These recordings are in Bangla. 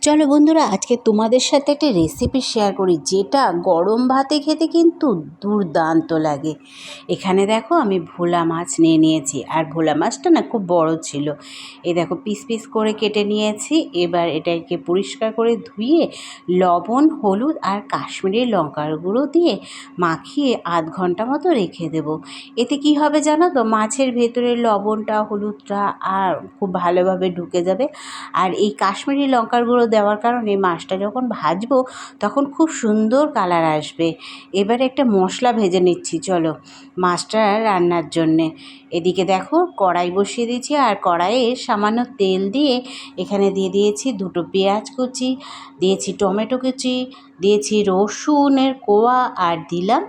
চলো বন্ধুরা, আজকে তোমাদের সাথে একটা রেসিপি শেয়ার করি যেটা গরম ভাতে খেতে কিন্তু দুর্দান্ত লাগে। এখানে দেখো আমি ভোলা মাছ নিয়ে নিয়েছি, আর ভোলা মাছটা না খুব বড় ছিল। এই দেখো পিস পিস করে কেটে নিয়েছি। এবার এটাকে পরিষ্কার করে ধুয়ে লবণ, হলুদ আর কাশ্মীরি লঙ্কার গুঁড়ো দিয়ে মাখিয়ে আধ ঘন্টা মতো রেখে দেব। এতে কি হবে জানো তো, মাছের ভেতরে লবণটা, হলুদটা আর খুব ভালোভাবে ঢুকে যাবে। আর এই কাশ্মীরি লঙ্কার গুঁড়ো দেওয়ার কারণে মাছটা যখন ভাজবো তখন খুব সুন্দর কালার আসবে। এবারে একটা মশলা ভেজে নিচ্ছি চলো মাছটা রান্নার জন্যে। এদিকে দেখো কড়াই বসিয়ে দিয়েছি, আর কড়াইয়ে সামান্য তেল দিয়ে এখানে দিয়ে দিয়েছি দুটো পেঁয়াজ কুচি, দিয়েছি টমেটো কুচি, দিয়েছি রসুনের কোয়া, আর দিলাম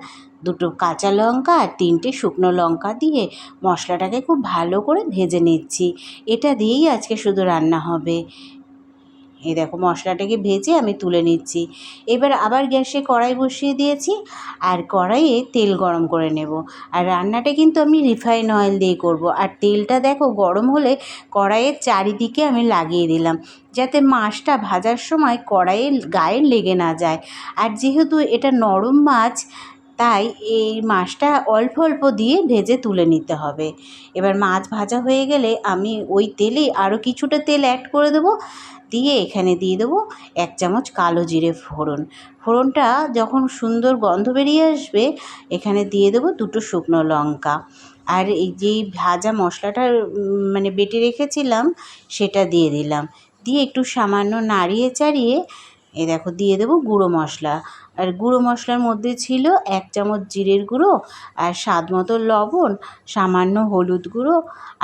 দুটো কাঁচা লঙ্কা আর তিনটে শুকনো লঙ্কা দিয়ে মশলাটাকে খুব ভালো করে ভেজে নিচ্ছি। এটা দিয়েই আজকে শুধু রান্না হবে। এই দেখো মশলাটাকে ভেজে আমি তুলে নিচ্ছি। এবার আবার গ্যাসে কড়াই বসিয়ে দিয়েছি, আর কড়াইয়ে তেল গরম করে নেব। আর রান্নাটা কিন্তু আমি রিফাইন অয়েল দিয়ে করব। আর তেলটা দেখো গরম হলে কড়াইয়ের চারিদিকে আমি লাগিয়ে দিলাম, যাতে মাছটা ভাজার সময় কড়াইয়ের গায়ে লেগে না যায়। আর যেহেতু এটা নরম মাছ, তাই এই মাছটা অল্প অল্প দিয়ে ভেজে তুলে নিতে হবে। এবার মাছ ভাজা হয়ে গেলে আমি ওই তেলেই আরও কিছুটা তেল অ্যাড করে দেবো, দিয়ে এখানে দিয়ে দেবো 1 চামচ কালো জিরে ফোড়ন। ফোড়নটা যখন সুন্দর গন্ধ বেরিয়ে আসবে, এখানে দিয়ে দেবো দুটো শুকনো লঙ্কা। আর এই যেই ভাজা মশলাটা মানে বেটে রেখেছিলাম সেটা দিয়ে দিলাম। দিয়ে একটু সামান্য নাড়িয়ে চাড়িয়ে এই দেখো দিয়ে দেবো গুঁড়ো মশলা। আর গুঁড়ো মশলার মধ্যে ছিল 1 চামচ জিরের গুঁড়ো, আর স্বাদ মতো লবণ, সামান্য হলুদ গুঁড়ো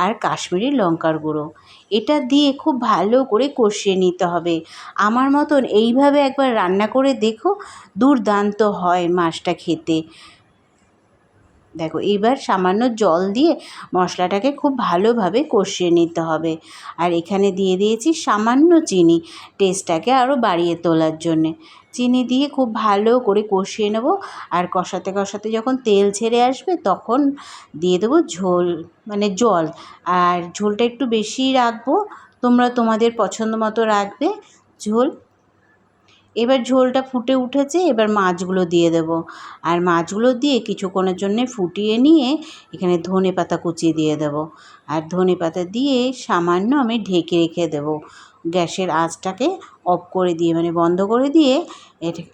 আর কাশ্মীরি লঙ্কার গুঁড়ো। এটা দিয়ে খুব ভালো করে কষিয়ে নিতে হবে। আমার মতন এইভাবে একবার রান্না করে দেখো, দুর্দান্ত হয় মাছটা খেতে। দেখো এবার সামান্য জল দিয়ে মশলাটাকে খুব ভালোভাবে কষিয়ে নিতে হবে। আর এখানে দিয়ে দিয়েছি সামান্য চিনি, টেস্টটাকে আরও বাড়িয়ে তোলার জন্যে। চিনি দিয়ে খুব ভালো করে কষিয়ে নেব। আর কষাতে কষাতে যখন তেল ছেড়ে আসবে তখন দিয়ে দেবো ঝোল, মানে জল। আর ঝোলটা একটু বেশিই রাখবো, তোমরা তোমাদের পছন্দ মতো রাখবে ঝোল। এবার ঝোলটা ফুটে উঠেছে, এবার মাছগুলো দিয়ে দেবো। আর মাছগুলো দিয়ে কিছুক্ষণের জন্যে ফুটিয়ে নিয়ে এখানে ধনেপাতা কুচিয়ে দিয়ে দেবো। আর ধনেপাতা দিয়ে সামান্য আমি ঢেকে রেখে দেবো। গ্যাসের আঁচটাকে অফ করে দিয়ে, মানে বন্ধ করে দিয়ে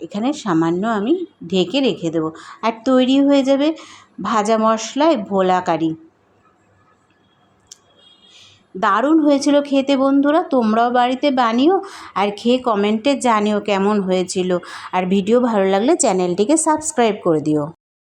এখানে সামান্য আমি ঢেকে রেখে দেবো। আর তৈরি হয়ে যাবে ভাজা মশলায় ভোলা কারি। দারুণ হয়েছিল খেতে বন্ধুরা, তোমরাও বাড়িতে বানিও আর খেয়ে কমেন্টে জানিও কেমন হয়েছিল। আর ভিডিও ভালো লাগলে চ্যানেলটিকে সাবস্ক্রাইব করে দিও।